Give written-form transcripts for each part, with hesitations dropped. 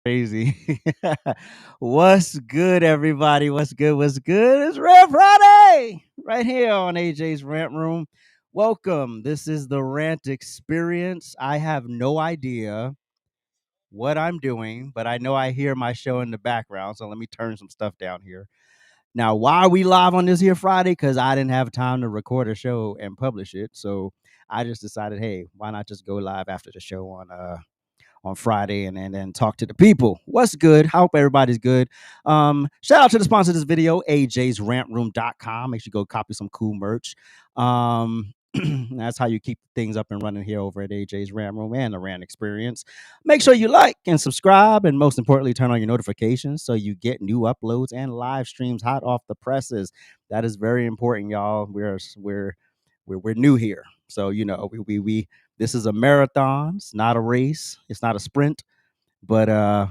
Crazy. What's good, everybody? What's good? What's good? It's Rant Friday right here on AJ's Rant Room. Welcome. This is the Rant Experience. I have no idea what I'm doing, but I know I hear my show in the background. So let me turn some stuff down here. Now, why are we live on this here Friday? Because I didn't have time to record a show and publish it. So I just decided, hey, why not just go live after the show on Friday and then talk to the people. What's good? Hope everybody's good. Shout out to the sponsor of this video, ajsrantroom.com. Make sure you go copy some cool merch. That's how you keep things up and running here over at AJ's Rant Room and the Rant Experience. Make sure you like and subscribe, and most importantly, turn on your notifications so you get new uploads and live streams hot off the presses. That is very important, y'all. We're new here, so you know we this is a marathon. It's not a race. It's not a sprint. But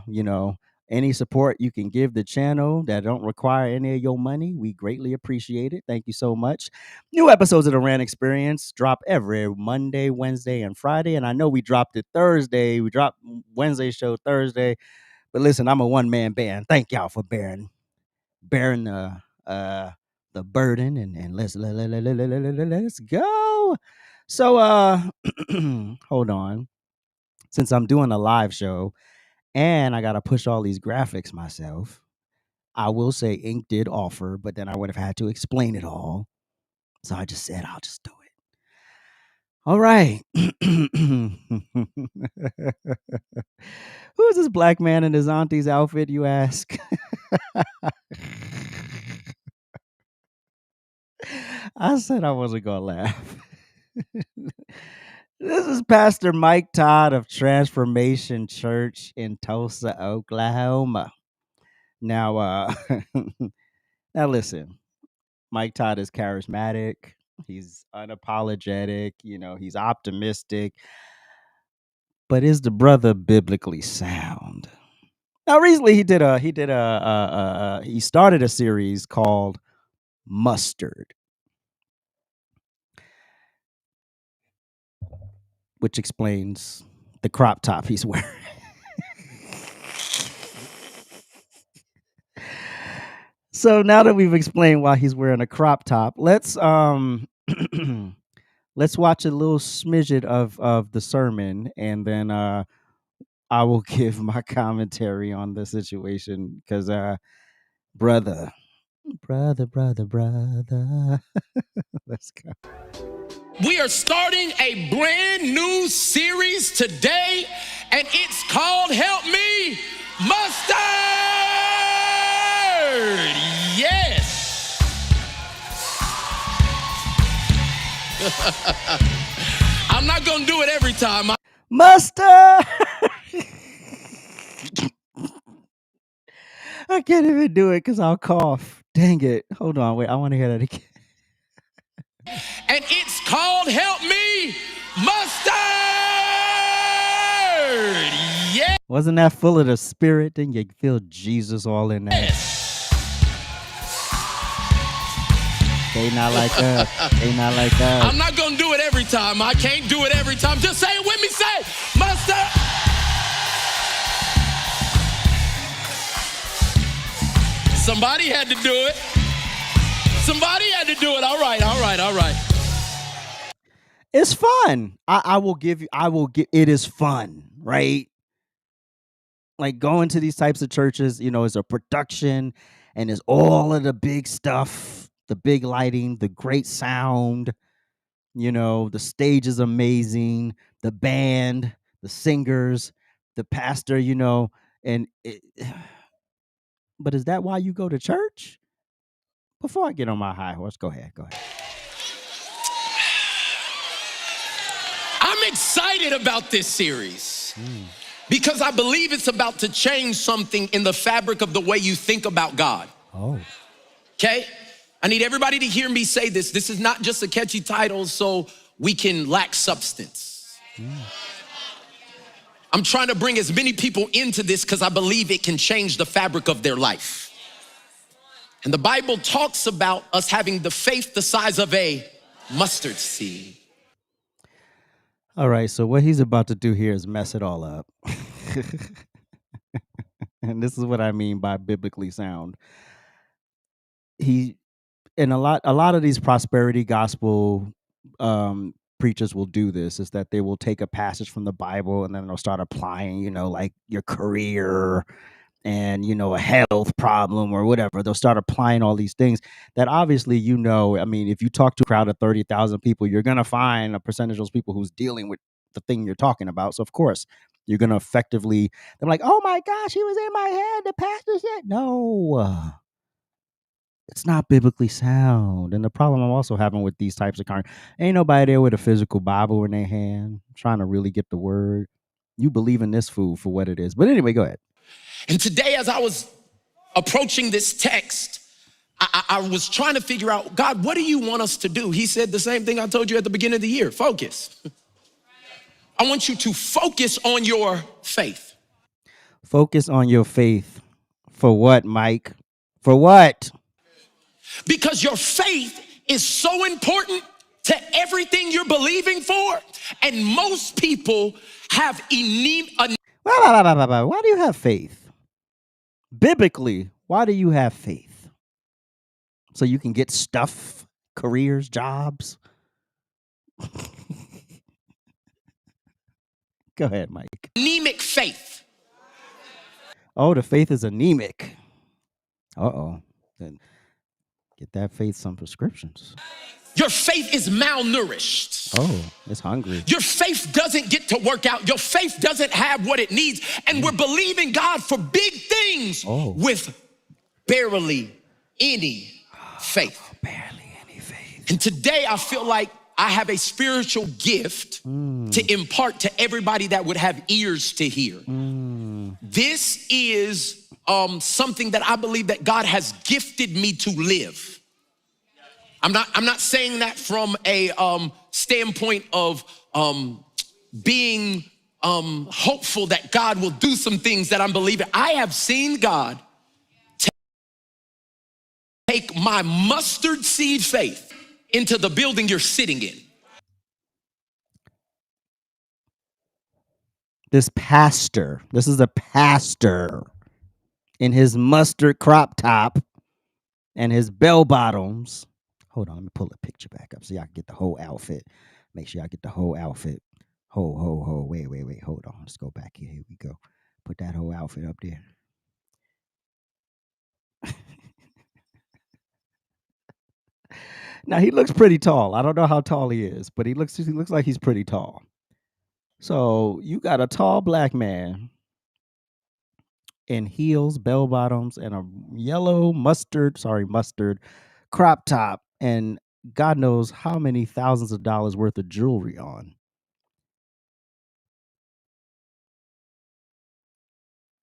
you know, any support you can give the channel that don't require any of your money, we greatly appreciate it. Thank you so much. New episodes of the Rant Experience drop every Monday, Wednesday, and Friday. And I know we dropped it Thursday. We dropped Wednesday show Thursday. But listen, I'm a one-man band. Thank y'all for bearing the burden, and let's go. So hold on. Since I'm doing a live show and I gotta push all these graphics myself, I will say Ink did offer, but then I would have had to explain it all. So I just said I'll just do it. All right. Who's this black man in his auntie's outfit, you ask? I said I wasn't gonna laugh. This is Pastor Mike Todd of Transformation Church in Tulsa, Oklahoma. Now, now listen, Mike Todd is charismatic. He's unapologetic. You know, he's optimistic. But is the brother biblically sound? Now, recently he started a series called Mustard, which explains the crop top he's wearing. So now that we've explained why he's wearing a crop top, let's let's watch a little smidget of the sermon, and then I will give my commentary on the situation, because brother. Let's go. We are starting a brand new series today, and it's called Help Me, Mustard! Yes! I'm not going to do it every time. Mustard! I can't even do it because I'll cough. Dang it. Hold on. Wait, I want to hear that again. And it's called Help Me, Mustard! Yeah. Wasn't that full of the Spirit? Then you feel Jesus all in there. They not like us. They not like us. I'm not going to do it every time. I can't do it every time. Just say it with me. Say, Mustard! Somebody had to do it. Somebody had to do it. All right. It's fun. I will give, it is fun, right? Like going to these types of churches, you know, it's a production and it's all of the big stuff, the big lighting, the great sound, you know, the stage is amazing, the band, the singers, the pastor, you know, but is that why you go to church? Before I get on my high horse, go ahead. I'm excited about this series because I believe it's about to change something in the fabric of the way you think about God. Oh. Okay? I need everybody to hear me say this. This is not just a catchy title so we can lack substance. I'm trying to bring as many people into this because I believe it can change the fabric of their life. And the Bible talks about us having the faith the size of a mustard seed. All right, so what he's about to do here is mess it all up. And this is what I mean by biblically sound. A lot of these prosperity gospel preachers will do this, is that they will take a passage from the Bible and then they'll start applying, like your career and, a health problem or whatever. They'll start applying all these things that obviously, I mean, if you talk to a crowd of 30,000 people, you're going to find a percentage of those people who's dealing with the thing you're talking about. So of course, you're going to effectively, they're like, oh my gosh, he was in my head. The pastor said, no, it's not biblically sound. And the problem I'm also having with these types of ain't nobody there with a physical Bible in their hand trying to really get the word. You believe in this food for what it is. But anyway, go ahead. And today, as I was approaching this text, I was trying to figure out, God, what do you want us to do? He said the same thing I told you at the beginning of the year, focus. I want you to focus on your faith. Focus on your faith. For what, Mike? For what? Because your faith is so important to everything you're believing for. And most people have Why do you have faith? Biblically, why do you have faith? So you can get stuff, careers, jobs? Go ahead, Mike. Anemic faith. Oh, the faith is anemic. Uh-oh. Then get that faith some prescriptions. Your faith is malnourished. Oh, it's hungry. Your faith doesn't get to work out. Your faith doesn't have what it needs. And we're believing God for big things with barely any faith. Barely any faith. And today I feel like I have a spiritual gift to impart to everybody that would have ears to hear. This is something that I believe that God has gifted me to live. I'm not saying that from a standpoint of being hopeful that God will do some things that I'm believing. I have seen God take my mustard seed faith into the building you're sitting in. This is a pastor in his mustard crop top and his bell bottoms. Hold on, let me pull the picture back up so y'all can get the whole outfit. Make sure y'all get the whole outfit. Wait. Hold on. Let's go back here. Here we go. Put that whole outfit up there. Now, he looks pretty tall. I don't know how tall he is, but he looks like he's pretty tall. So you got a tall black man in heels, bell bottoms, and a yellow mustard crop top, and God knows how many thousands of dollars worth of jewelry on.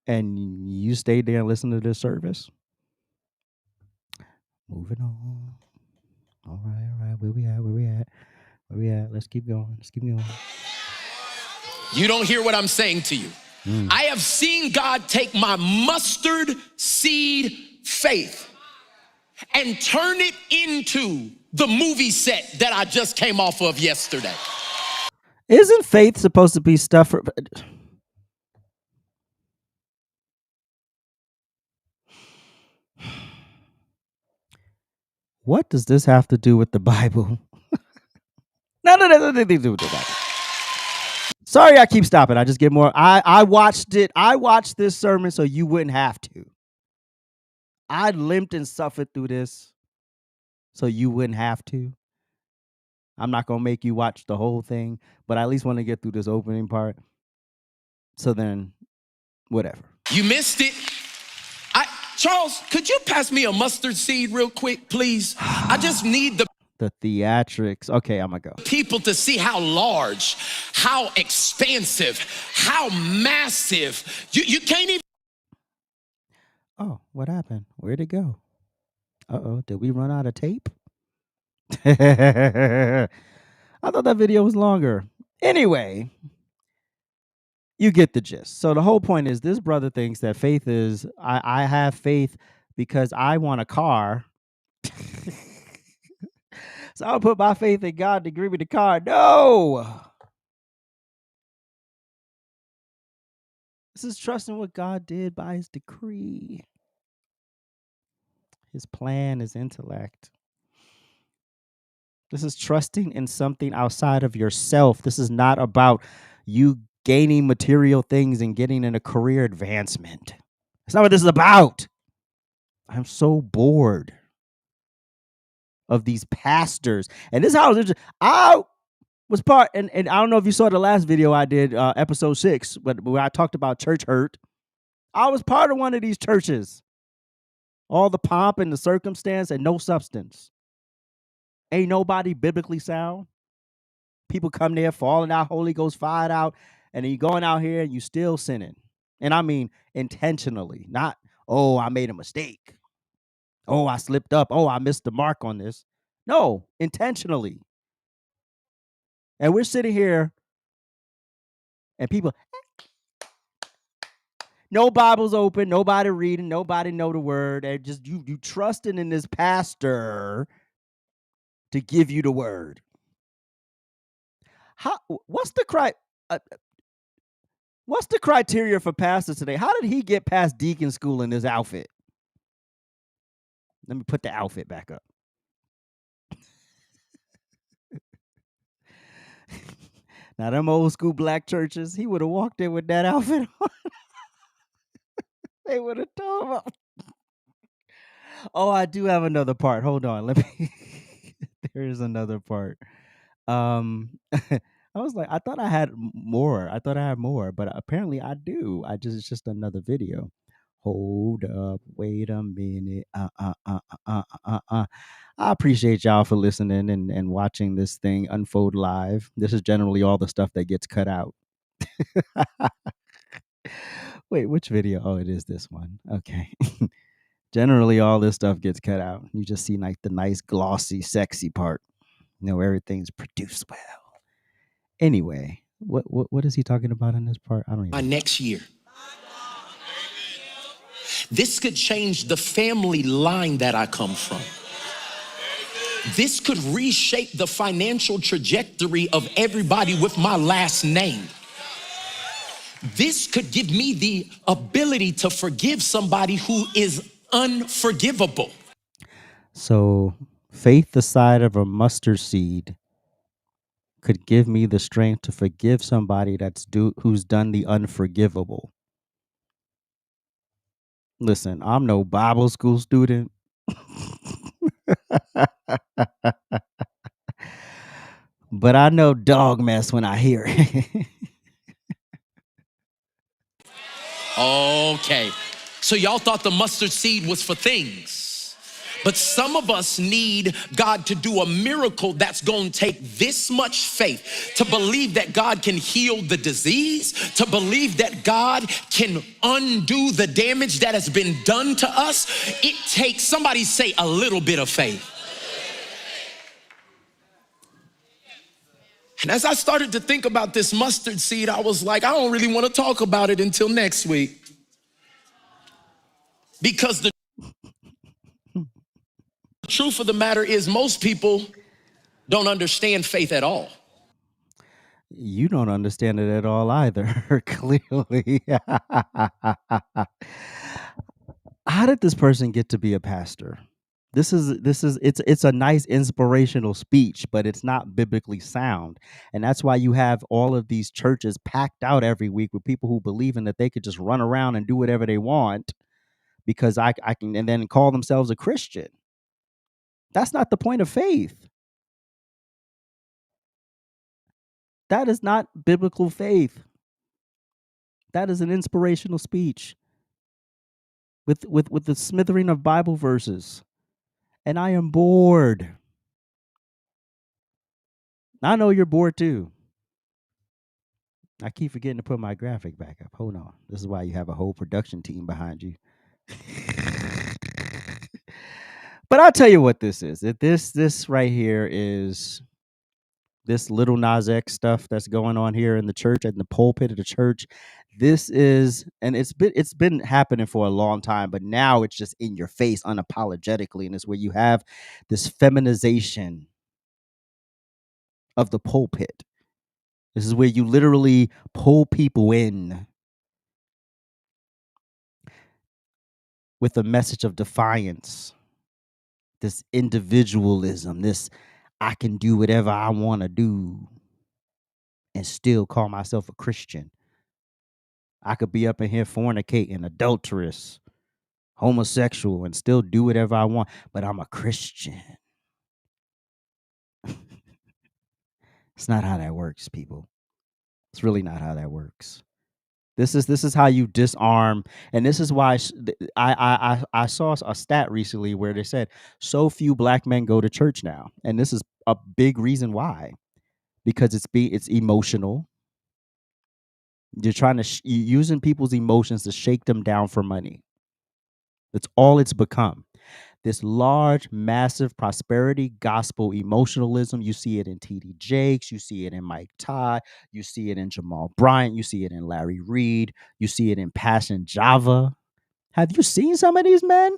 And you stayed there and listened to this service? Moving on. All right. Where we at? Let's keep going. You don't hear what I'm saying to you. I have seen God take my mustard seed faith and turn it into the movie set that I just came off of yesterday. Isn't faith supposed to be stuff for... What does this have to do with the Bible? No, nothing to do with the Bible. Sorry, I keep stopping. I just get more. I watched it. I watched this sermon so you wouldn't have to. I limped and suffered through this so you wouldn't have to. I'm not going to make you watch the whole thing, but I at least want to get through this opening part. So then, whatever. You missed it. Charles, could you pass me a mustard seed real quick, please? I just need the theatrics. Okay, I'm going to go. People to see how large, how expansive, how massive. You can't even. Oh, what happened? Where'd it go? Uh-oh, did we run out of tape? I thought that video was longer. Anyway, you get the gist. So the whole point is this brother thinks that faith is, I have faith because I want a car. So I'll put my faith in God to give me the car. No. This is trusting what God did by his decree. His plan, his intellect. This is trusting in something outside of yourself. This is not about you gaining material things and getting in a career advancement. That's not what this is about. I'm so bored of these pastors. And this house, I was part, and I don't know if you saw the last video I did, episode 6, but where I talked about church hurt. I was part of one of these churches. All the pomp and the circumstance and no substance. Ain't nobody biblically sound. People come there falling out, Holy Ghost fired out, and then you going out here and you still sinning. And I mean intentionally, not, oh, I made a mistake. Oh, I slipped up. Oh, I missed the mark on this. No, intentionally. And we're sitting here and people, no Bibles open, nobody reading, nobody know the word. And just you trusting in this pastor to give you the word. How? What's the criteria for pastors today? How did he get past deacon school in this outfit? Let me put the outfit back up. Now, them old school black churches, he would have walked in with that outfit on. They would have told him. Oh, I do have another part. Hold on. Let me. There is another part. I was like, I thought I had more. But apparently I do. It's just another video. Hold up, wait a minute. I appreciate y'all for listening and watching this thing unfold live. This is generally all the stuff that gets cut out. Wait, which video? Oh, it is this one. Okay. Generally, all this stuff gets cut out. You just see like the nice, glossy, sexy part. Everything's produced well. Anyway, what is he talking about in this part? I don't even. Next year. This could change the family line that I come from. This could reshape the financial trajectory of everybody with my last name. This could give me the ability to forgive somebody who is unforgivable. So, faith the size of a mustard seed could give me the strength to forgive somebody who's done the unforgivable. Listen, I'm no Bible school student. But I know dog mess when I hear it. Okay. So y'all thought the mustard seed was for things. But some of us need God to do a miracle that's going to take this much faith to believe that God can heal the disease, to believe that God can undo the damage that has been done to us. It takes, somebody say, a little bit of faith. And as I started to think about this mustard seed, I was like, I don't really want to talk about it until next week. Because the truth of the matter is most people don't understand faith at all. You don't understand it at all either, clearly. How did this person get to be a pastor? It's a nice inspirational speech, but it's not biblically sound. And that's why you have all of these churches packed out every week with people who believe in that they could just run around and do whatever they want because I can, and then call themselves a Christian. That's not the point of faith. That is not biblical faith. That is an inspirational speech with the smithering of Bible verses. And I am bored. I know you're bored too. I keep forgetting to put my graphic back up. Hold on. This is why you have a whole production team behind you. But I'll tell you what this is. This right here is this little Nas X stuff that's going on here in the church, in the pulpit of the church. This is, and it's been happening for a long time, but now it's just in your face unapologetically, and it's where you have this feminization of the pulpit. This is where you literally pull people in with a message of defiance, this individualism, this I can do whatever I want to do and still call myself a Christian. I could be up in here fornicating, adulterous, homosexual, and still do whatever I want, but I'm a Christian. It's not how that works, people. It's really not how that works. This is how you disarm, and this is why I saw a stat recently where they said so few black men go to church now, and this is a big reason why, because it's emotional. You're trying to you're using people's emotions to shake them down for money. That's all it's become. This large, massive prosperity gospel emotionalism. You see it in TD Jakes. You see it in Mike Todd. You see it in Jamal Bryant. You see it in Larry Reed. You see it in Passion Java. Have you seen some of these men?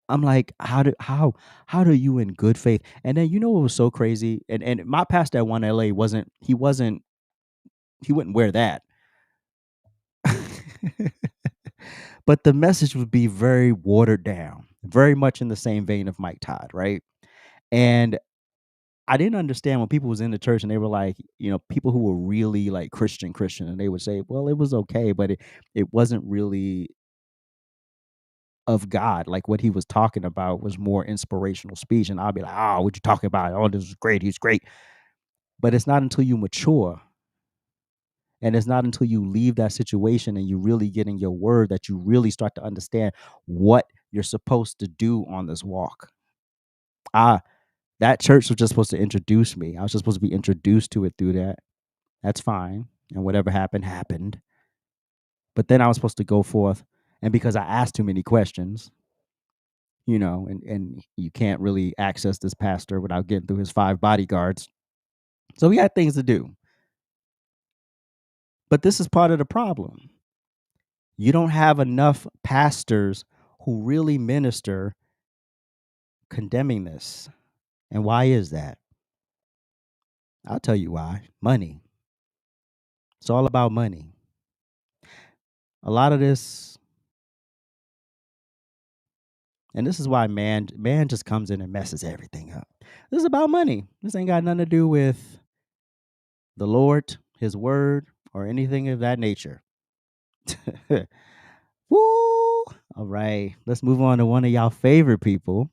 I'm like, how do you in good faith? And then you know what was so crazy? And my pastor at One LA he wouldn't wear that. But the message would be very watered down, very much in the same vein of Mike Todd, right? And I didn't understand when people was in the church and they were like, people who were really like Christian, and they would say, well, it was okay, but it wasn't really of God. Like what he was talking about was more inspirational speech. And I'll be like, oh, what you talking about? Oh, this is great. He's great. But it's not until you mature and it's not until you leave that situation and you really get in your word that you really start to understand what you're supposed to do on this walk. That church was just supposed to introduce me. I was just supposed to be introduced to it through that. That's fine. And whatever happened, happened. But then I was supposed to go forth. And because I asked too many questions, and you can't really access this pastor without getting through his 5 bodyguards. So we had things to do. But this is part of the problem. You don't have enough pastors who really minister condemning this. And why is that? I'll tell you why. Money. It's all about money. A lot of this, and this is why man just comes in and messes everything up. This is about money. This ain't got nothing to do with the Lord, his word, or anything of that nature. Woo! All right, let's move on to one of y'all favorite people,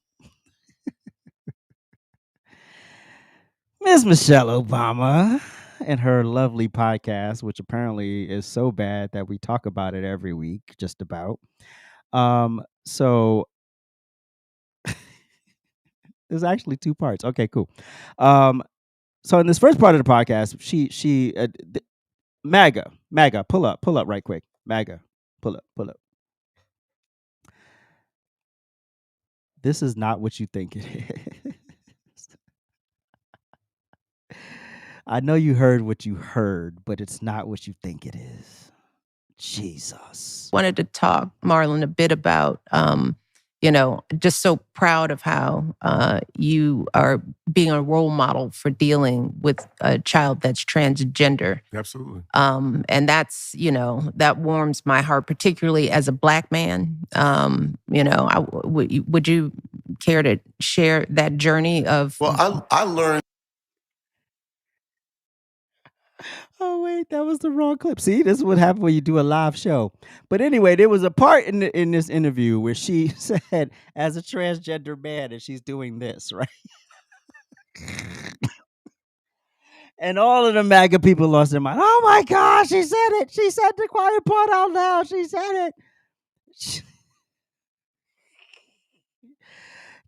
Miss Michelle Obama, and her lovely podcast, which apparently is so bad that we talk about it every week, just about. So there's actually 2 parts. Okay, cool. So in this first part of the podcast, she MAGA, pull up right quick. MAGA, pull up. This is not what you think it is. I know you heard what you heard, but it's not what you think it is. Jesus. Wanted to talk, Marlon, a bit about, just so proud of how you are being a role model for dealing with a child that's transgender. Absolutely. And that's, that warms my heart, particularly as a Black man. Would you care to share that journey of? Well, I learned. Oh wait, that was the wrong clip. See, this is what happens when you do a live show. But anyway, there was a part in this interview where she said, as a transgender man, and she's doing this, right? And all of the MAGA people lost their mind. Oh my gosh, she said it. She said the quiet part out loud. She said it.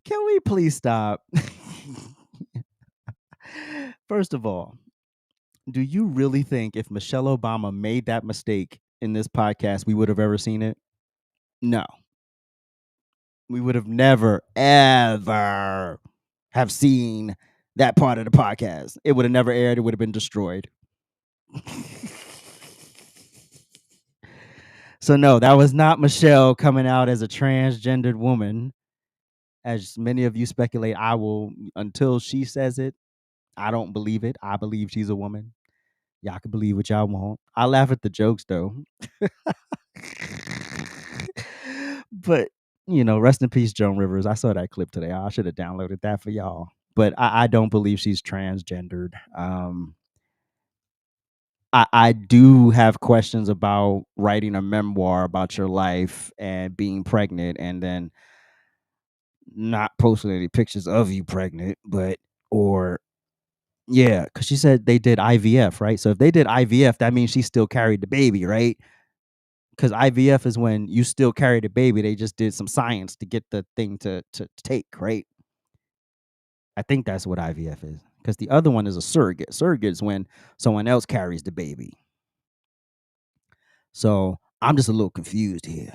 Can we please stop? First of all, do you really think if Michelle Obama made that mistake in this podcast, we would have ever seen it? No. we would have never, ever have seen that part of the podcast. It would have never aired. It would have been destroyed. So no, that was not Michelle coming out as a transgendered woman. As many of you speculate, I will, until she says it, I don't believe it. I believe she's a woman. Y'all can believe what y'all want. I laugh at the jokes though. But, rest in peace, Joan Rivers. I saw that clip today. I should have downloaded that for y'all. But I don't believe she's transgendered. I do have questions about writing a memoir about your life and being pregnant and then not posting any pictures of you pregnant, because she said they did IVF, right? So if they did IVF, that means she still carried the baby, right? Because IVF is when you still carry the baby. They just did some science to get the thing to take, right? I think that's what IVF is. Because the other one is a surrogate. Surrogate is when someone else carries the baby. So I'm just a little confused here.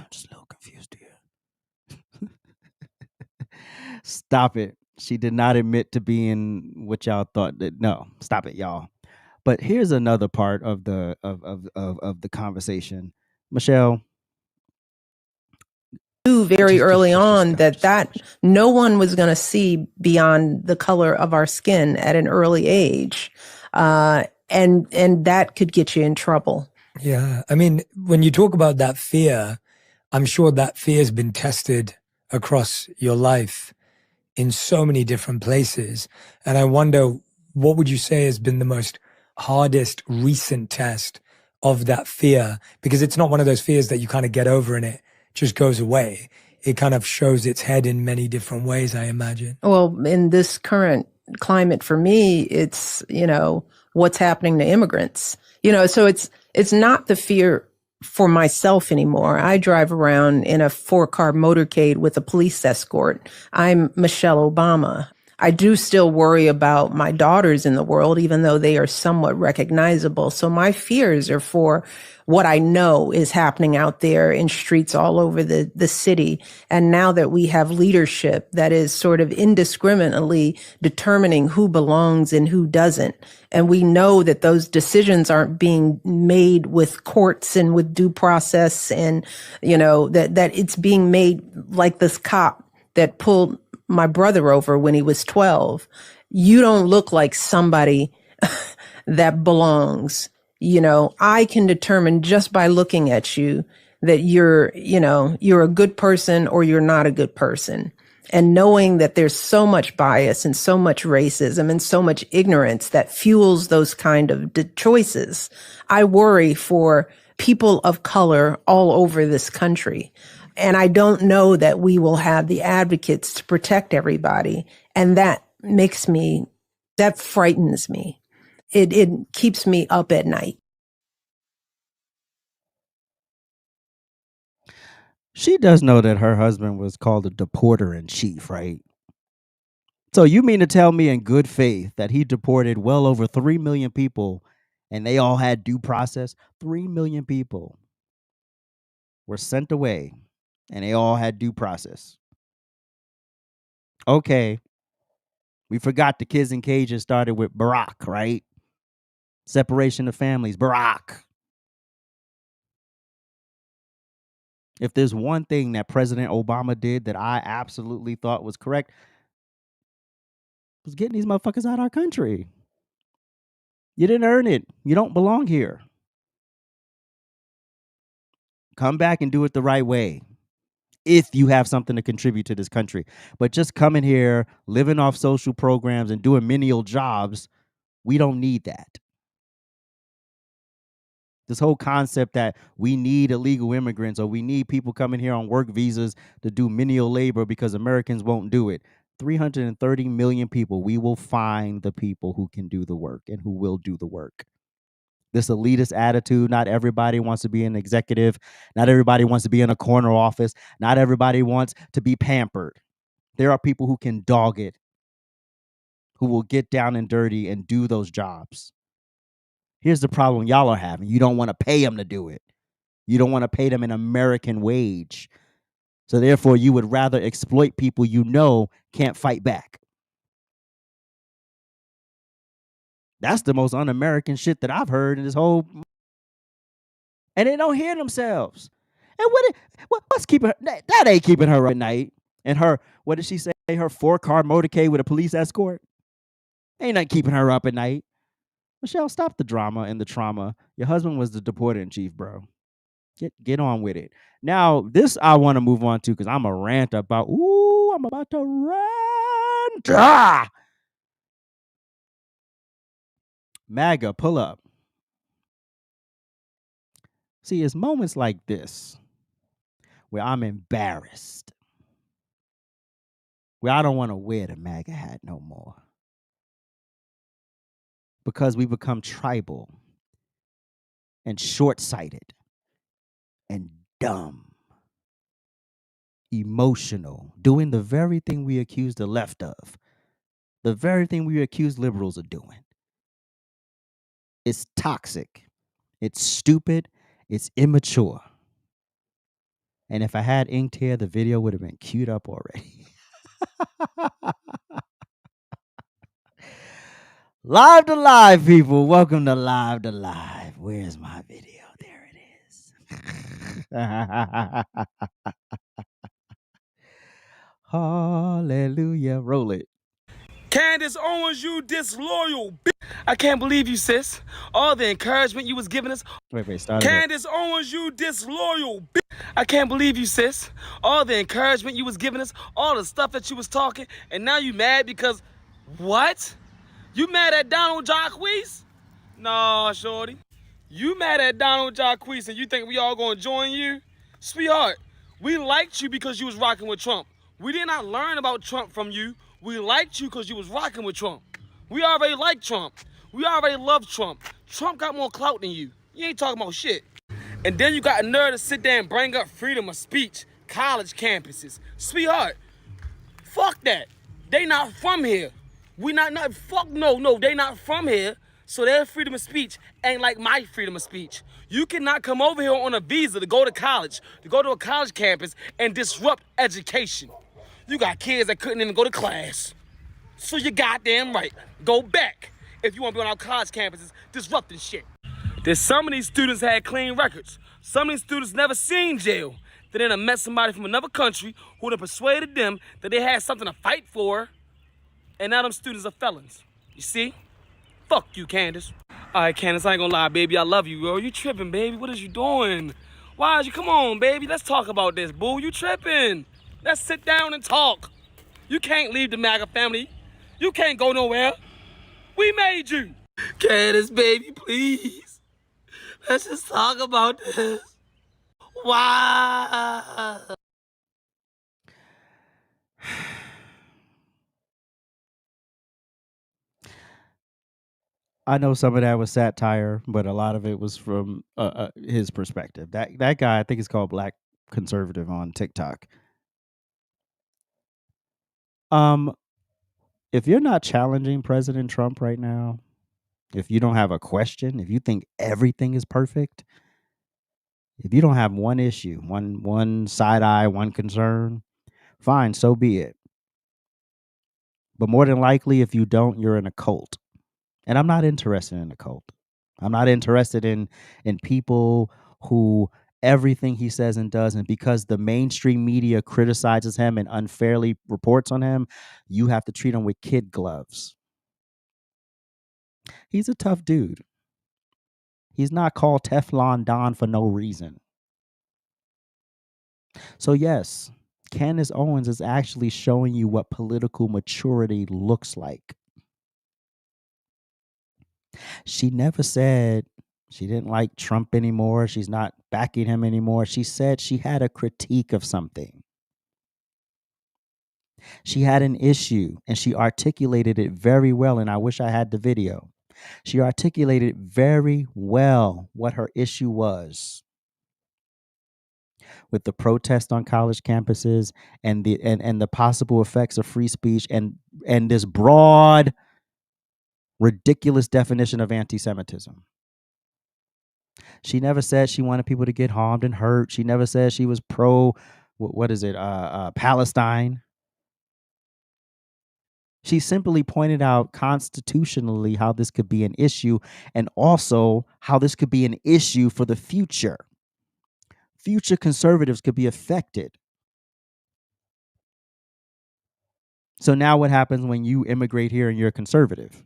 Stop it. She did not admit to being what y'all thought. No, stop it, y'all. But here's another part of the of the conversation. Michelle, knew very early on that no one was going to see beyond the color of our skin at an early age. And that could get you in trouble. Yeah. I mean, when you talk about that fear, I'm sure that fear has been tested across your life in so many different places. And I wonder, what would you say has been the most hardest recent test of that fear? Because it's not one of those fears that you kind of get over and it just goes away. It kind of shows its head in many different ways, I imagine. Well, in this current climate for me, it's, what's happening to immigrants. So it's not the fear for myself anymore. I drive around in a 4-car motorcade with a police escort. I'm Michelle Obama. I do still worry about my daughters in the world, even though they are somewhat recognizable. So my fears are for what I know is happening out there in streets all over the city. And now that we have leadership that is sort of indiscriminately determining who belongs and who doesn't, and we know that those decisions aren't being made with courts and with due process, and, that it's being made like this cop that pulled my brother over when he was 12. You don't look like somebody that belongs. I can determine just by looking at you that you're a good person or you're not a good person. And knowing that there's so much bias and so much racism and so much ignorance that fuels those kind of choices, I worry for people of color all over this country. And I don't know that we will have the advocates to protect everybody. And that frightens me. It keeps me up at night. She does know that her husband was called a deporter in chief, right? So you mean to tell me in good faith that he deported well over 3 million people and they all had due process? 3 million people were sent away and they all had due process. Okay. We forgot the kids in cages started with Barack, right? Separation of families, Barack. If there's one thing that President Obama did that I absolutely thought was correct, was getting these motherfuckers out of our country. You didn't earn it. You don't belong here. Come back and do it the right way if you have something to contribute to this country. But just coming here, living off social programs and doing menial jobs, we don't need that. This whole concept that we need illegal immigrants or we need people coming here on work visas to do menial labor because Americans won't do it. 330 million people, we will find the people who can do the work and who will do the work. This elitist attitude, not everybody wants to be an executive. Not everybody wants to be in a corner office. Not everybody wants to be pampered. There are people who can dog it, who will get down and dirty and do those jobs. Here's the problem y'all are having. You don't want to pay them to do it. You don't want to pay them an American wage. So therefore, you would rather exploit people you know can't fight back. That's the most un-American shit that I've heard in this whole. And they don't hear themselves. And what's keeping her? That ain't keeping her up at night. And her, what did she say? Her 4-car motorcade with a police escort. Ain't nothing keeping her up at night. Michelle, stop the drama and the trauma. Your husband was the deporter in chief, bro. Get on with it. Now, this I want to move on to because I'm a rant about. Ooh, I'm about to rant. MAGA, pull up. See, it's moments like this where I'm embarrassed, where I don't want to wear the MAGA hat no more because we become tribal and short-sighted and dumb, emotional, doing the very thing we accuse the left of, the very thing we accuse liberals of doing. It's toxic. It's stupid. It's immature. And if I had inked hair, the video would have been queued up already. Live to live, people. Welcome to Live to Live. Where's my video? There it is. Hallelujah. Roll it. Candace Owens, you disloyal bitch. I can't believe you, sis. All the encouragement you was giving us. Wait, start it up. Candace Owens, you disloyal bitch. I can't believe you, sis. All the encouragement you was giving us, all the stuff that you was talking, and now you mad because, what? You mad at Donald Jacquees? Nah, shorty. You mad at Donald Jacquees and you think we all gonna join you? Sweetheart, we liked you because you was rocking with Trump. We did not learn about Trump from you. We liked you because you was rocking with Trump. We already liked Trump. We already loved Trump. Trump got more clout than you. You ain't talking about shit. And then you got a nerve to sit there and bring up freedom of speech, college campuses. Sweetheart, fuck that. They not from here. We not, fuck no, they not from here. So their freedom of speech ain't like my freedom of speech. You cannot come over here on a visa to go to college, to go to a college campus and disrupt education. You got kids that couldn't even go to class. So you goddamn right. Go back if you want to be on our college campuses disrupting shit. There's some of these students had clean records. Some of these students never seen jail. They done met somebody from another country who done persuaded them that they had something to fight for, and now them students are felons. You see? Fuck you, Candace. All right, Candace, I ain't gonna lie, baby. I love you, girl. You tripping, baby. What is you doing? Why is you? Come on, baby. Let's talk about this, boo. You tripping. Let's sit down and talk. You can't leave the MAGA family. You can't go nowhere. We made you. Candace, baby, please. Let's just talk about this. Why? I know some of that was satire, but a lot of it was from his perspective. That guy, I think he's called Black Conservative on TikTok. If you're not challenging President Trump right now, if you don't have a question, if you think everything is perfect, if you don't have one issue, one side eye, one concern, fine, so be it. But more than likely, if you don't, you're in a cult. And I'm not interested in a cult. I'm not interested in people who everything he says and does, and because the mainstream media criticizes him and unfairly reports on him, you have to treat him with kid gloves. He's a tough dude. He's not called Teflon Don for no reason. So yes, Candace Owens is actually showing you what political maturity looks like. She never said she didn't like Trump anymore. She's not backing him anymore. She said she had a critique of something. She had an issue and she articulated it very well. And I wish I had the video. She articulated very well what her issue was with the protest on college campuses and the possible effects of free speech and this broad, ridiculous definition of anti-Semitism. She never said she wanted people to get harmed and hurt. She never said she was pro what is it? Palestine. She simply pointed out constitutionally how this could be an issue and also how this could be an issue for the future. Future conservatives could be affected. So now what happens when you immigrate here and you're a conservative?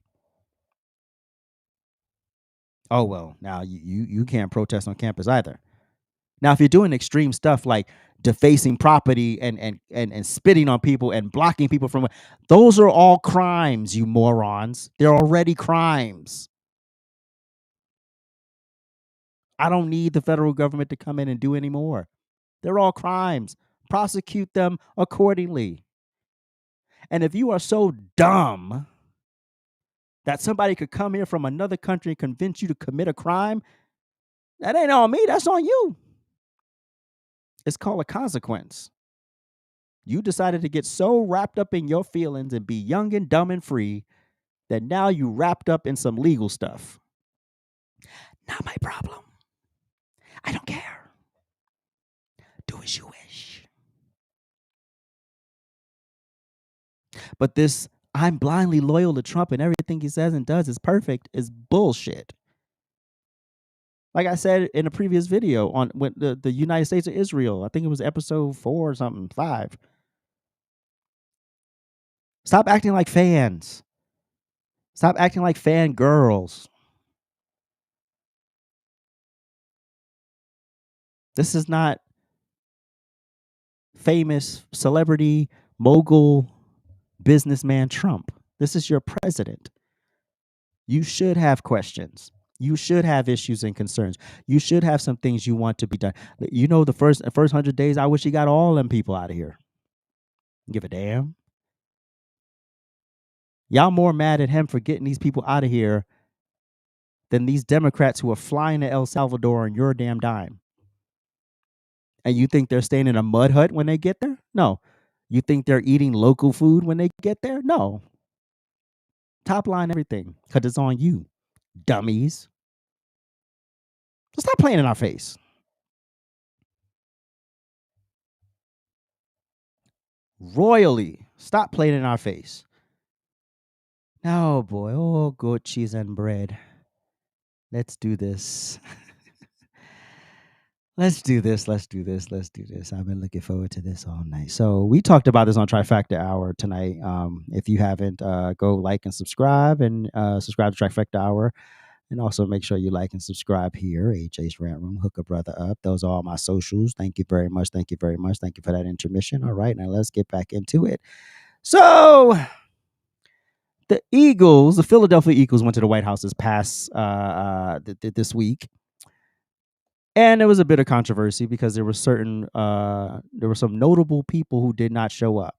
Oh, well, now you can't protest on campus either. Now, if you're doing extreme stuff like defacing property and spitting on people and blocking people from, those are all crimes, you morons. They're already crimes. I don't need the federal government to come in and do any more. They're all crimes. Prosecute them accordingly. And if you are so dumb that somebody could come here from another country and convince you to commit a crime, that ain't on me, that's on you. It's called a consequence. You decided to get so wrapped up in your feelings and be young and dumb and free that now you wrapped up in some legal stuff. Not my problem. I don't care. Do as you wish. But this I'm blindly loyal to Trump and everything he says and does is perfect is bullshit. Like I said in a previous video on when the United States of Israel, I think it was episode 4 or something, 5. Stop acting like fans. Stop acting like fangirls. This is not famous celebrity mogul businessman Trump. This is your president. You should have questions. You should have issues and concerns. You should have some things you want to be done. You know, the first 100 days, I wish he got all them people out of here. Give a damn. Y'all more mad at him for getting these people out of here than these Democrats who are flying to El Salvador on your damn dime. And you think they're staying in a mud hut when they get there? No. You think they're eating local food when they get there? No. Top line everything, because it's on you, dummies. So stop playing in our face. Royally, stop playing in our face. Oh boy, oh good cheese and bread. Let's do this. Let's do this. I've been looking forward to this all night. So we talked about this on Trifecta Hour tonight. If you haven't, go like and subscribe and subscribe to Trifecta Hour. And also make sure you like and subscribe here, AJ's Rant Room. Hook a brother up. Those are all my socials. Thank you very much. Thank you very much. Thank you for that intermission. All right, now let's get back into it. So the Eagles, the Philadelphia Eagles, went to the White House this week. And there was a bit of controversy because there were some notable people who did not show up.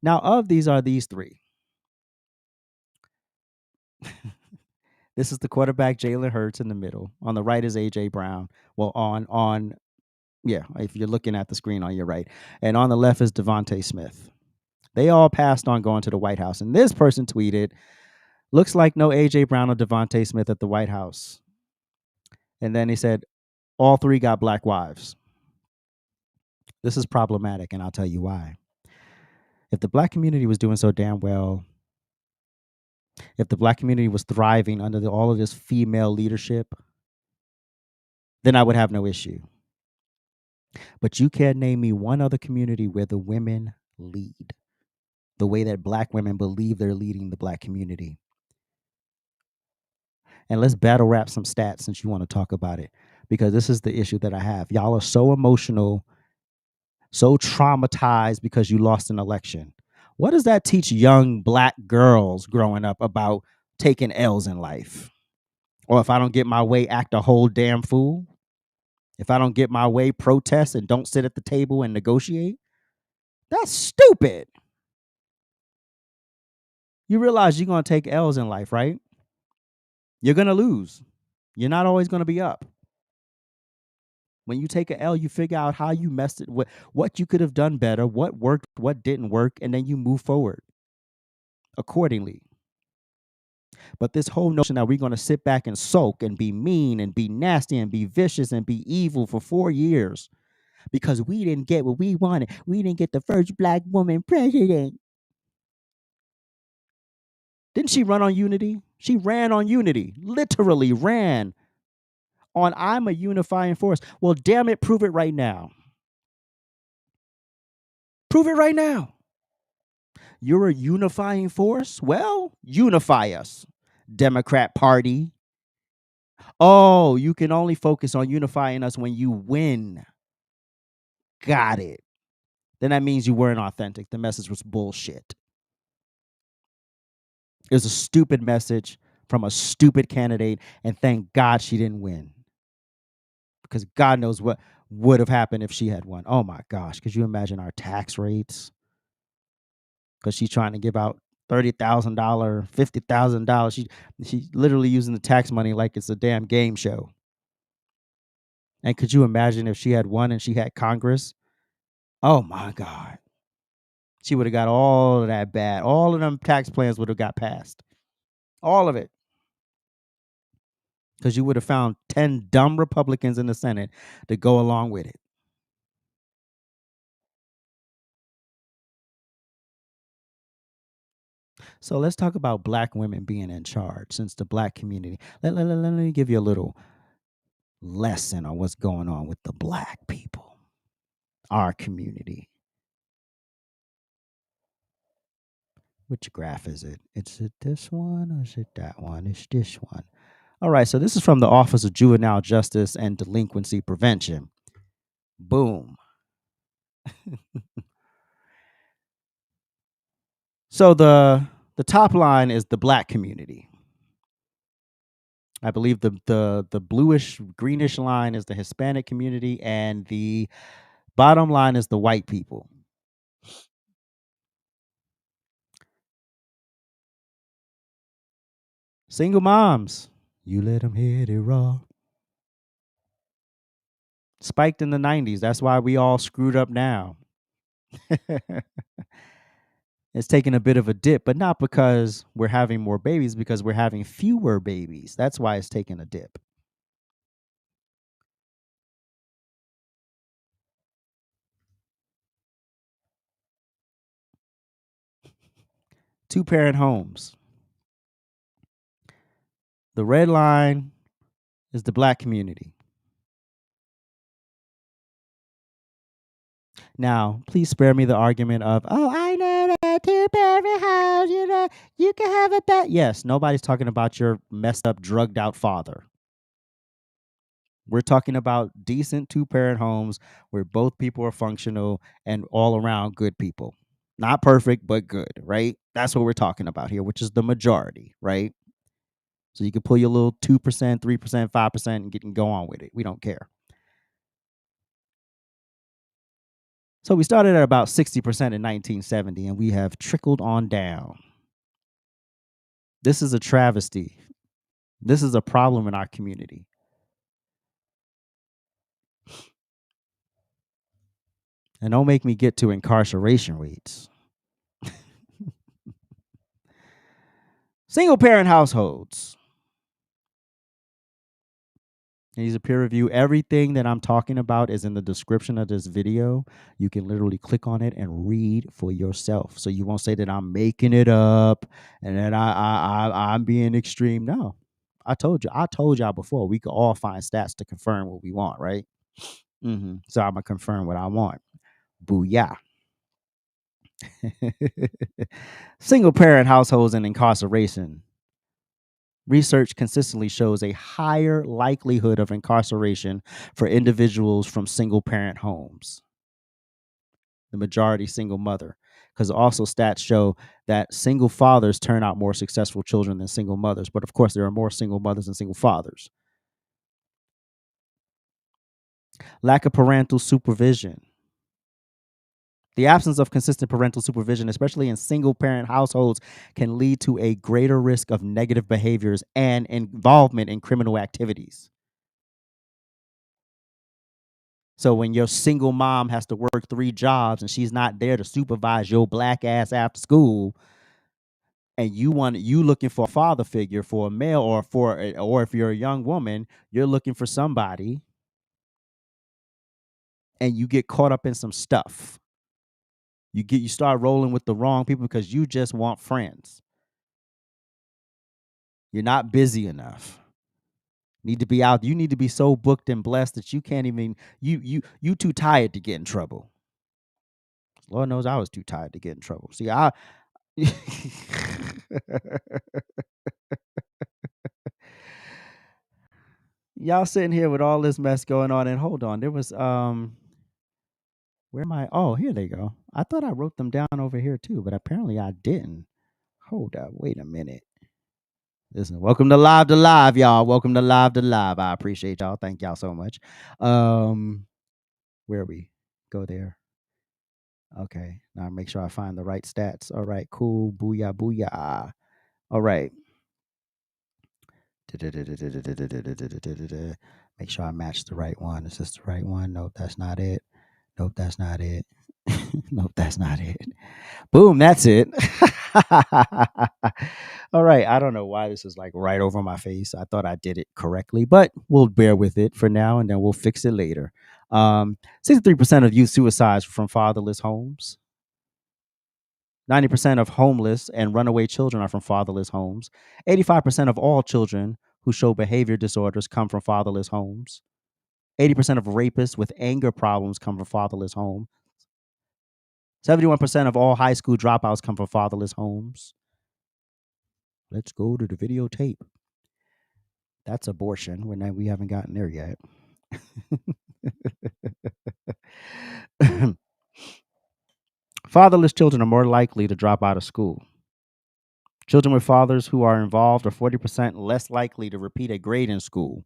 Now, of these are these three. This is the quarterback, Jalen Hurts, in the middle. On the right is AJ Brown. Well, if you're looking at the screen on your right. And on the left is Devontae Smith. They all passed on going to the White House. And this person tweeted, looks like no AJ Brown or Devontae Smith at the White House. And then he said, all three got black wives. This is problematic, and I'll tell you why. If the black community was doing so damn well, if the black community was thriving under all of this female leadership, then I would have no issue. But you can't name me one other community where the women lead the way that black women believe they're leading the black community. And let's battle rap some stats since you want to talk about it, because this is the issue that I have. Y'all are so emotional, so traumatized because you lost an election. What does that teach young black girls growing up about taking L's in life? Or if I don't get my way, act a whole damn fool? If I don't get my way, protest and don't sit at the table and negotiate? That's stupid. You realize you're going to take L's in life, right? You're going to lose. You're not always going to be up. When you take an L, you figure out how you messed it, what you could have done better, what worked, what didn't work, and then you move forward accordingly. But this whole notion that we're going to sit back and sulk and be mean and be nasty and be vicious and be evil for 4 years, because we didn't get what we wanted. We didn't get the first black woman president. Didn't she run on unity? She ran on unity, literally ran on I'm a unifying force. Well, damn it, prove it right now. Prove it right now. You're a unifying force? Well, unify us, Democrat Party. Oh, you can only focus on unifying us when you win. Got it. Then that means you weren't authentic. The message was bullshit. It was a stupid message from a stupid candidate, and thank God she didn't win. Because God knows what would have happened if she had won. Oh my gosh, could you imagine our tax rates? Because she's trying to give out $30,000, $50,000. She's literally using the tax money like it's a damn game show. And could you imagine if she had won and she had Congress? Oh my God. She would have got all of that bad. All of them tax plans would have got passed. All of it. Because you would have found 10 dumb Republicans in the Senate to go along with it. So let's talk about black women being in charge since the black community. Let me give you a little lesson on what's going on with the black people, our community. Which graph is it? Is it this one or is it that one? It's this one. All right, so this is from the Office of Juvenile Justice and Delinquency Prevention. Boom. So the top line is the black community. I believe the bluish greenish line is the Hispanic community, and the bottom line is the white people. Single moms, you let them hit it raw. Spiked in the 90s. That's why we all screwed up now. It's taking a bit of a dip, but not because we're having more babies, because we're having fewer babies. That's why it's taking a dip. Two-parent homes. The red line is the black community. Now, please spare me the argument of, oh, I know that two-parent house, you can have it back. Yes, nobody's talking about your messed up, drugged out father. We're talking about decent two-parent homes where both people are functional and all around good people. Not perfect, but good, right? That's what we're talking about here, which is the majority, right? So you can pull your little 2%, 3%, 5% and go on with it. We don't care. So we started at about 60% in 1970, and we have trickled on down. This is a travesty. This is a problem in our community. And don't make me get to incarceration rates. Single parent households. These are peer review. Everything that I'm talking about is in the description of this video. You can literally click on it and read for yourself. So you won't say that I'm making it up and that I'm being extreme. No, I told y'all before, we could all find stats to confirm what we want, right? So I'm gonna confirm what I want. Booyah. Single parent households and incarceration. Research consistently shows a higher likelihood of incarceration for individuals from single parent homes. The majority single mother. Because also stats show that single fathers turn out more successful children than single mothers. But of course, there are more single mothers than single fathers. Lack of parental supervision. The absence of consistent parental supervision, especially in single-parent households, can lead to a greater risk of negative behaviors and involvement in criminal activities. So when your single mom has to work 3 jobs and she's not there to supervise your black ass after school, and you looking for a father figure, for a male, or if you're a young woman, you're looking for somebody and you get caught up in some stuff. You start rolling with the wrong people because you just want friends. You're not busy enough. Need to be out. You need to be so booked and blessed that you can't even you too tired to get in trouble. Lord knows I was too tired to get in trouble. See, y'all sitting here with all this mess going on, and hold on, there was where am I? Oh, here they go. I thought I wrote them down over here too, but apparently I didn't. Hold up, wait a minute. Listen, welcome to Live, y'all. Welcome to Live. I appreciate y'all. Thank y'all so much. Where are we? Go there. Okay, now make sure I find the right stats. All right, cool. Booyah, booyah. All right. Make sure I match the right one. Is this the right one? Nope, that's not it. Nope, that's not it. Nope, that's not it. Boom, that's it. All right. I don't know why this is like right over my face. I thought I did it correctly, but we'll bear with it for now and then we'll fix it later. 63% of youth suicides from fatherless homes. 90% of homeless and runaway children are from fatherless homes. 85% of all children who show behavior disorders come from fatherless homes. 80% of rapists with anger problems come from fatherless homes. 71% of all high school dropouts come from fatherless homes. Let's go to the videotape. That's abortion. We haven't gotten there yet. Fatherless children are more likely to drop out of school. Children with fathers who are involved are 40% less likely to repeat a grade in school.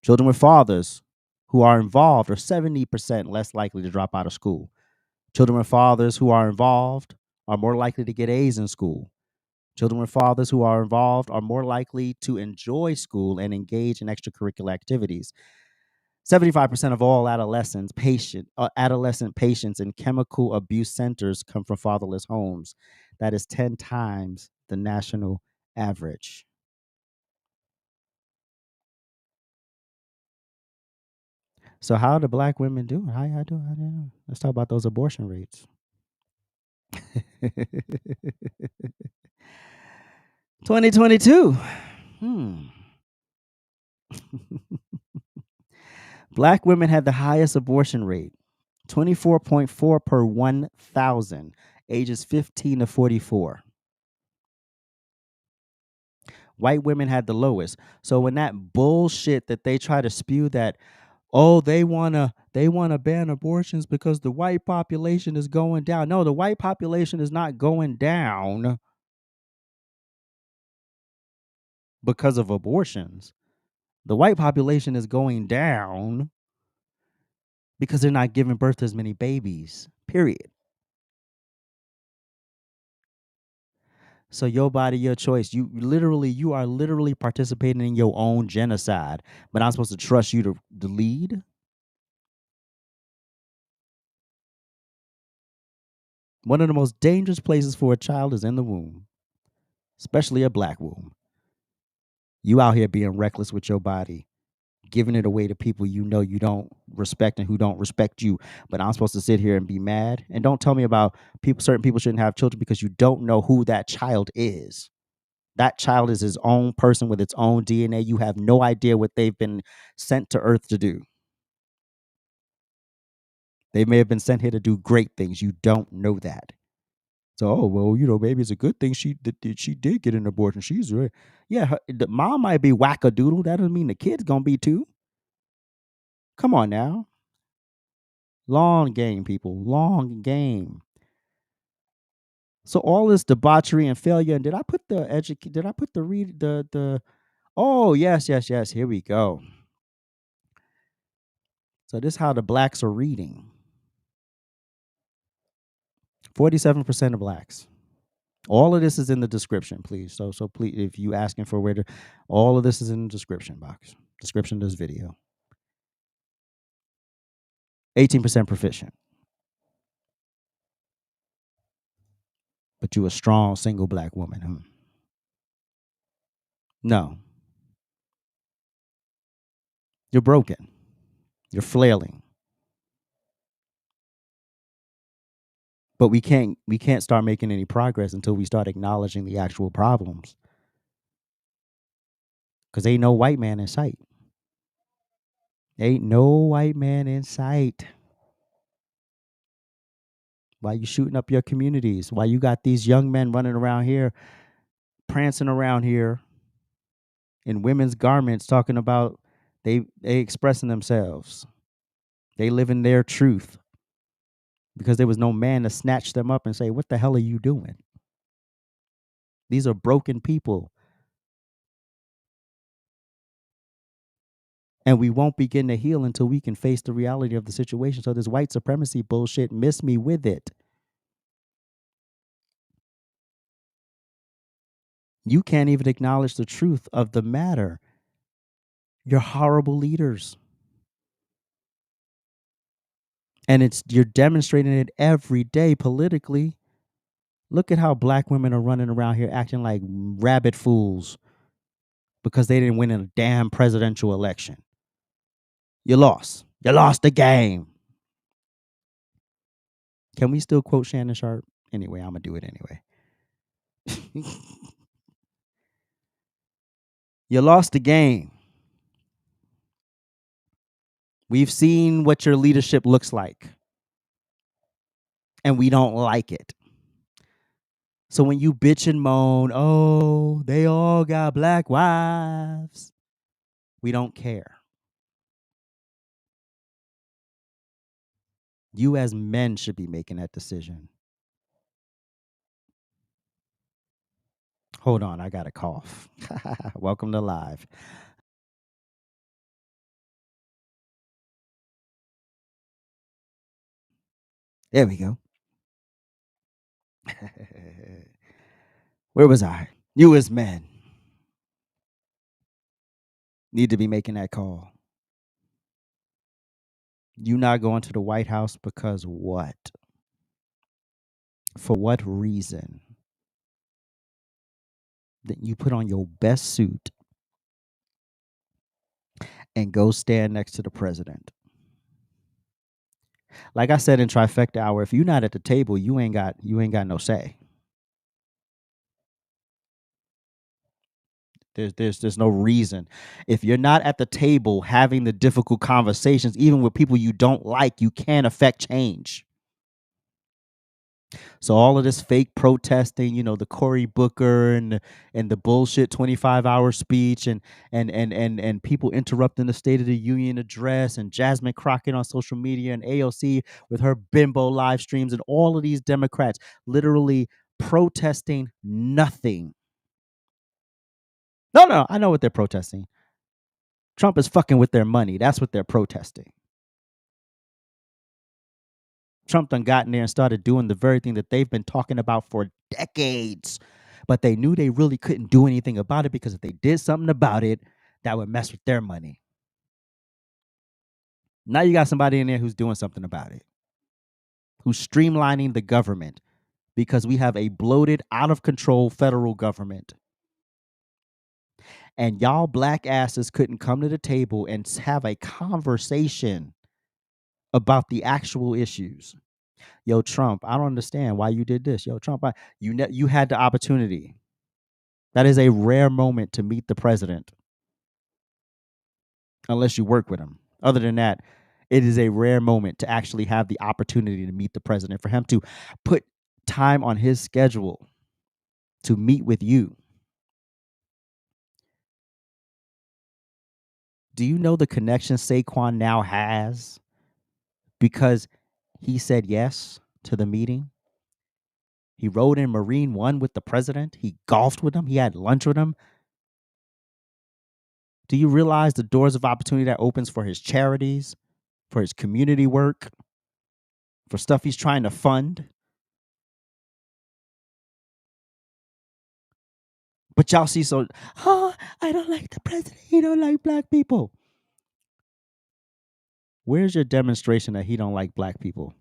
Children with fathers who are involved are 70% less likely to drop out of school. Children with fathers who are involved are more likely to get A's in school. Children with fathers who are involved are more likely to enjoy school and engage in extracurricular activities. 75% of all adolescent patients in chemical abuse centers come from fatherless homes. That is 10 times the national average. So how do black women do? How y'all do? How do you know? Let's talk about those abortion rates. 2022. Black women had the highest abortion rate, 24.4 per 1,000, ages 15 to 44. White women had the lowest. So when that bullshit that they try to spew that, oh, they wanna ban abortions because the white population is going down. No, the white population is not going down because of abortions. The white population is going down because they're not giving birth to as many babies. Period. So your body, your choice. You are literally participating in your own genocide. But I'm supposed to trust you to lead? One of the most dangerous places for a child is in the womb, especially a black womb. You out here being reckless with your body, giving it away to people you know you don't respect and who don't respect you. But I'm supposed to sit here and be mad? And don't tell me about certain people shouldn't have children because you don't know who that child is. That child is his own person with its own DNA. You have no idea what they've been sent to earth to do. They may have been sent here to do great things. You don't know that. So, oh, well, maybe it's a good thing she did get an abortion. She's right. Yeah, the mom might be wackadoodle. That doesn't mean the kid's going to be too. Come on now. Long game, people. Long game. So all this debauchery and failure. And did I put the oh, yes. Here we go. So this is how the blacks are reading. 47% of blacks. All of this is in the description, please. So please, if you asking for where to, all of this is in the description box. Description of this video. 18% proficient. But you a strong single black woman. No. You're broken. You're flailing. But we can't start making any progress until we start acknowledging the actual problems. Because ain't no white man in sight. Ain't no white man in sight. Why you shooting up your communities? Why you got these young men running around here, prancing around here in women's garments, talking about they expressing themselves. They live in their truth. Because there was no man to snatch them up and say, what the hell are you doing? These are broken people. And we won't begin to heal until we can face the reality of the situation. So this white supremacy bullshit, miss me with it. You can't even acknowledge the truth of the matter. You're horrible leaders. And you're demonstrating it every day politically. Look at how black women are running around here acting like rabid fools because they didn't win in a damn presidential election. You lost. You lost the game. Can we still quote Shannon Sharp? Anyway, I'm going to do it anyway. You lost the game. We've seen what your leadership looks like, and we don't like it. So when you bitch and moan, oh, they all got black wives, we don't care. You as men should be making that decision. Hold on, I got a cough. Welcome to live. There we go. Where was I? You as men need to be making that call. You not going to the White House because what? For what reason? That you put on your best suit and go stand next to the president. Like I said in Trifecta Hour, if you're not at the table, you ain't got no say. There's no reason. If you're not at the table having the difficult conversations, even with people you don't like, you can't affect change. So all of this fake protesting, the Cory Booker and the bullshit 25-hour speech and people interrupting the State of the Union address and Jasmine Crockett on social media and AOC with her bimbo live streams and all of these Democrats literally protesting nothing. No, I know what they're protesting. Trump is fucking with their money. That's what they're protesting. Trump done got in there and started doing the very thing that they've been talking about for decades. But they knew they really couldn't do anything about it because if they did something about it, that would mess with their money. Now you got somebody in there who's doing something about it, who's streamlining the government because we have a bloated, out of control federal government. And y'all black asses couldn't come to the table and have a conversation about the actual issues. Yo, Trump, I don't understand why you did this. Yo, Trump, you had the opportunity. That is a rare moment to meet the president, unless you work with him. Other than that, it is a rare moment to actually have the opportunity to meet the president, for him to put time on his schedule to meet with you. Do you know the connection Saquon now has because he said yes to the meeting? He rode in Marine One with the president. He golfed with him. He had lunch with him. Do you realize the doors of opportunity that opens for his charities, for his community work, for stuff he's trying to fund? But y'all see I don't like the president. He don't like black people. Where's your demonstration that he don't like black people?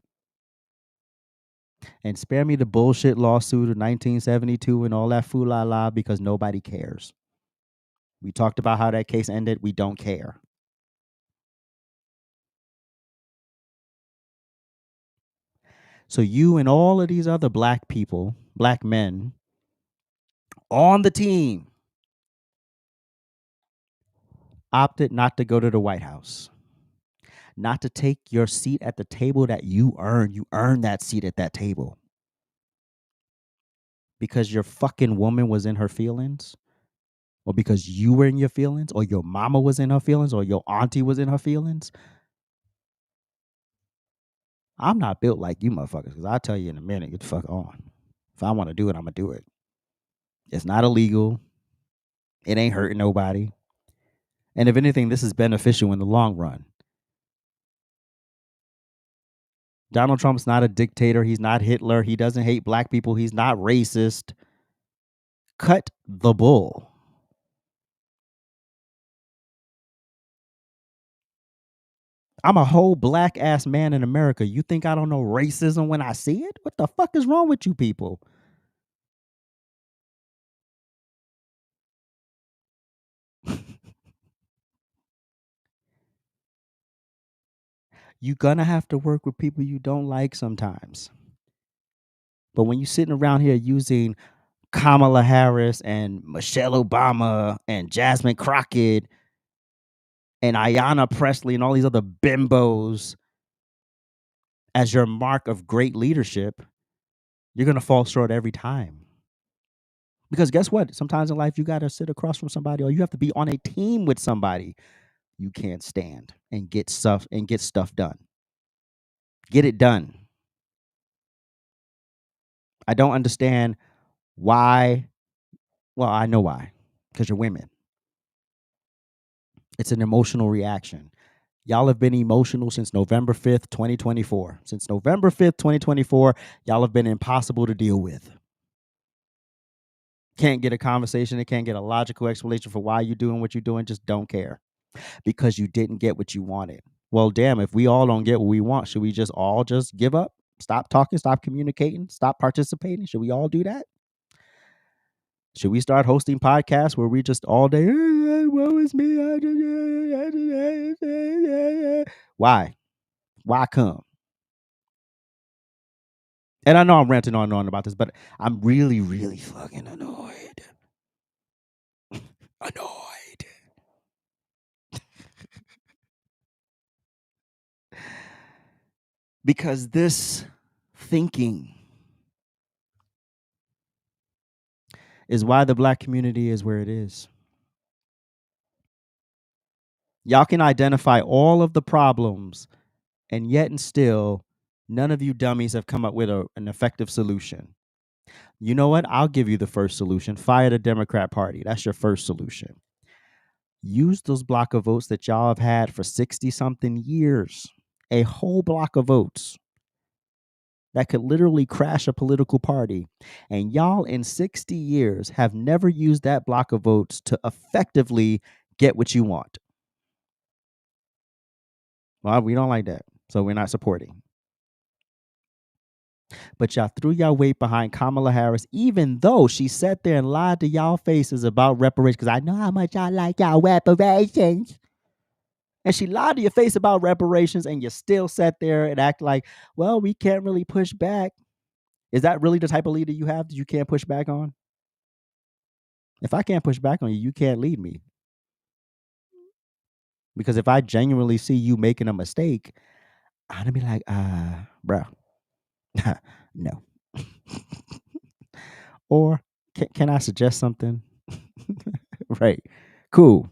And spare me the bullshit lawsuit of 1972 and all that foo-la-la because nobody cares. We talked about how that case ended. We don't care. So you and all of these other black people, black men on the team opted not to go to the White House, not to take your seat at the table that you earned. You earned that seat at that table because your fucking woman was in her feelings, or because you were in your feelings, or your mama was in her feelings, or your auntie was in her feelings. I'm not built like you motherfuckers, because I'll tell you in a minute, get the fuck on. If I want to do it, I'm going to do it. It's not illegal. It ain't hurting nobody. And if anything, this is beneficial in the long run. Donald Trump's not a dictator. He's not Hitler. He doesn't hate black people. He's not racist. Cut the bull. I'm a whole black ass man in America. You think I don't know racism when I see it? What the fuck is wrong with you people? You're gonna have to work with people you don't like sometimes. But when you're sitting around here using Kamala Harris and Michelle Obama and Jasmine Crockett and Ayanna Pressley and all these other bimbos as your mark of great leadership, you're going to fall short every time. Because guess what? Sometimes in life, you got to sit across from somebody, or you have to be on a team with somebody you can't stand and get stuff done. Get it done. I don't understand why. Well, I know why. Because you're women. It's an emotional reaction. Y'all have been emotional since November 5th, 2024. Since November 5th, 2024, y'all have been impossible to deal with. Can't get a conversation. They can't get a logical explanation for why you're doing what you're doing. Just don't care because you didn't get what you wanted. Well, damn, if we all don't get what we want, should we just all just give up? Stop talking, stop communicating, stop participating? Should we all do that? Should we start hosting podcasts where we just all day, woe is me? Why? Why come? And I know I'm ranting on and on about this, but I'm really, really fucking annoyed. Annoyed. Because this thinking is why the black community is where it is. Y'all can identify all of the problems, and yet and still, none of you dummies have come up with an effective solution. You know what? I'll give you the first solution. Fire the Democrat Party. That's your first solution. Use those block of votes that y'all have had for 60-something years. A whole block of votes that could literally crash a political party. And y'all in 60 years have never used that block of votes to effectively get what you want. Well, we don't like that, so we're not supporting. But y'all threw y'all weight behind Kamala Harris, even though she sat there and lied to y'all faces about reparations, because I know how much y'all like y'all reparations. And she lied to your face about reparations, and you still sat there and act like, well, we can't really push back. Is that really the type of leader you have that you can't push back on? If I can't push back on you, you can't lead me. Because if I genuinely see you making a mistake, I'm gonna be like, bro, no. Or can I suggest something? Right. Cool.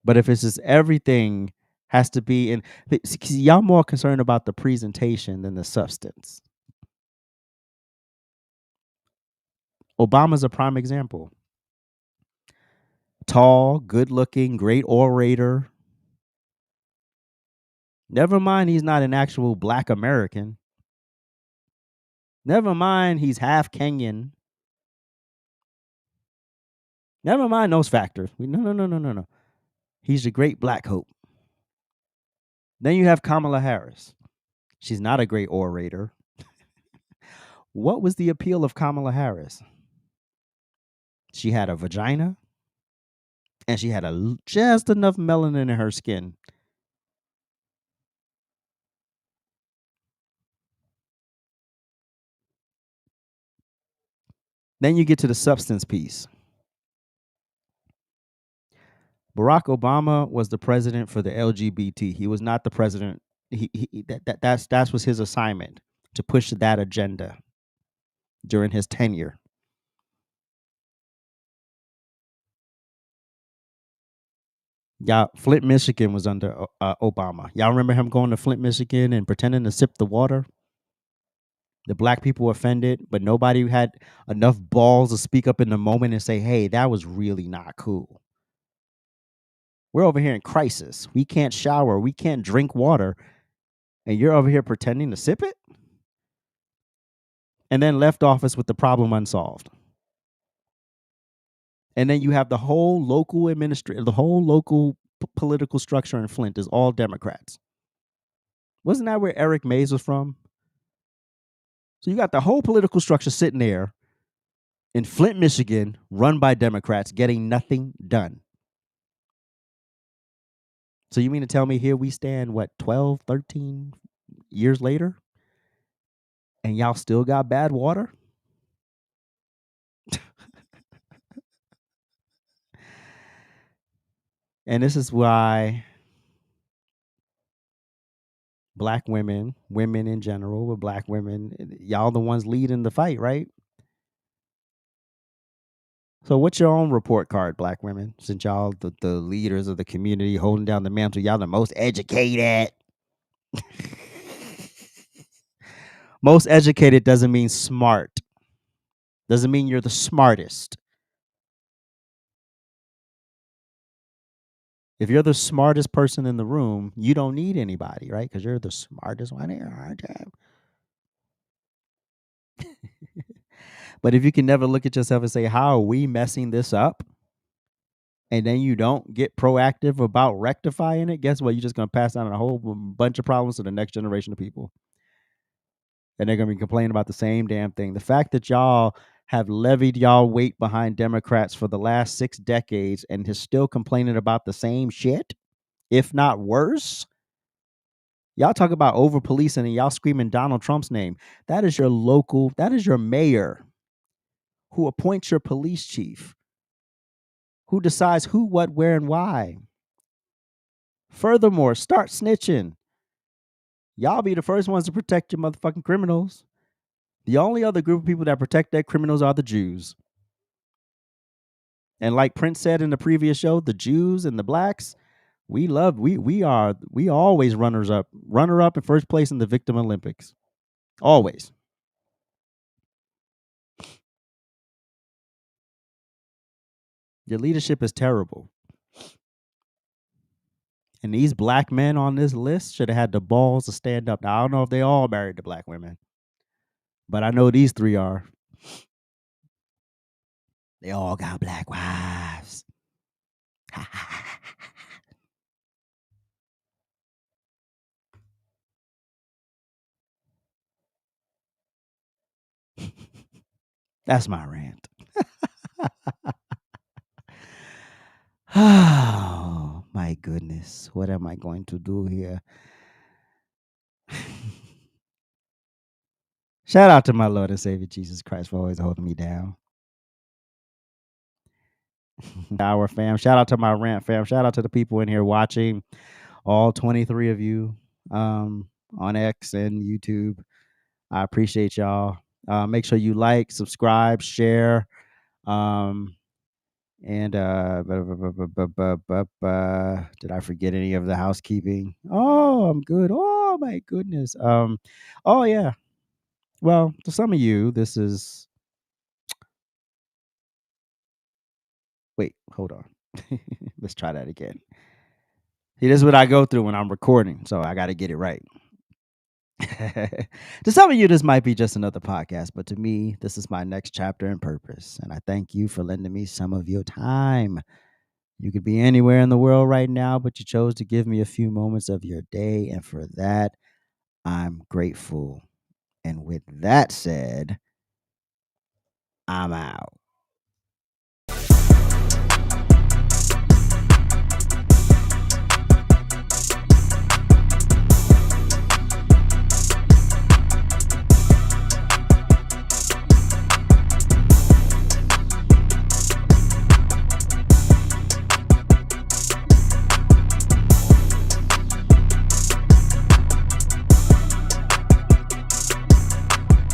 But if it's just everything has to be in, y'all more concerned about the presentation than the substance. Obama's a prime example. Tall, good looking, great orator. Never mind he's not an actual black American. Never mind he's half Kenyan. Never mind those factors. No. He's the great black hope. Then you have Kamala Harris. She's not a great orator. What was the appeal of Kamala Harris? She had a vagina and she had just enough melanin in her skin. Then you get to the substance piece. Barack Obama was the president for the LGBT. He was not the president. That was his assignment, to push that agenda during his tenure. Y'all, Flint, Michigan was under Obama. Y'all remember him going to Flint, Michigan and pretending to sip the water? The black people were offended, but nobody had enough balls to speak up in the moment and say, hey, that was really not cool. We're over here in crisis. We can't shower. We can't drink water. And you're over here pretending to sip it? And then left office with the problem unsolved. And then you have the whole local political structure in Flint is all Democrats. Wasn't that where Eric Mays was from? So you got the whole political structure sitting there in Flint, Michigan, run by Democrats, getting nothing done. So you mean to tell me here we stand, 12, 13 years later, and y'all still got bad water? And this is why black women in general, but black women, y'all the ones leading the fight, right? So what's your own report card, black women? Since y'all the leaders of the community holding down the mantle, y'all the most educated. Most educated doesn't mean smart. Doesn't mean you're the smartest. If you're the smartest person in the room, you don't need anybody, right? Because you're the smartest one here. But if you can never look at yourself and say, how are we messing this up? And then you don't get proactive about rectifying it, guess what? You're just going to pass down a whole bunch of problems to the next generation of people. And they're going to be complaining about the same damn thing. The fact that y'all have levied y'all weight behind Democrats for the last 6 decades and is still complaining about the same shit, if not worse. Y'all talk about over policing and y'all screaming Donald Trump's name. That is your mayor who appoints your police chief, who decides who, what, where, and why. Furthermore, start snitching. Y'all be the first ones to protect your motherfucking criminals. The only other group of people that protect their criminals are the Jews. And like Prince said in the previous show, the Jews and the blacks, we always runner up in first place in the Victim Olympics. Always. Your leadership is terrible. And these black men on this list should have had the balls to stand up. Now, I don't know if they all married to black women, but I know these 3 are. They all got black wives. That's my rant. Oh, my goodness. What am I going to do here? Shout out to my Lord and Savior Jesus Christ for always holding me down. Our fam. Shout out to my rant fam. Shout out to the people in here watching. All 23 of you on X and YouTube. I appreciate y'all. Make sure you like, subscribe, share. And did I forget any of the housekeeping? Oh, I'm good. Oh my goodness. Oh yeah. Well, to some of you, this is. Wait, hold on. Let's try that again. See, this is what I go through when I'm recording, so I got to get it right. To some of you, this might be just another podcast, but to me, this is my next chapter and purpose. And I thank you for lending me some of your time. You could be anywhere in the world right now, but you chose to give me a few moments of your day. And for that, I'm grateful. And with that said, I'm out.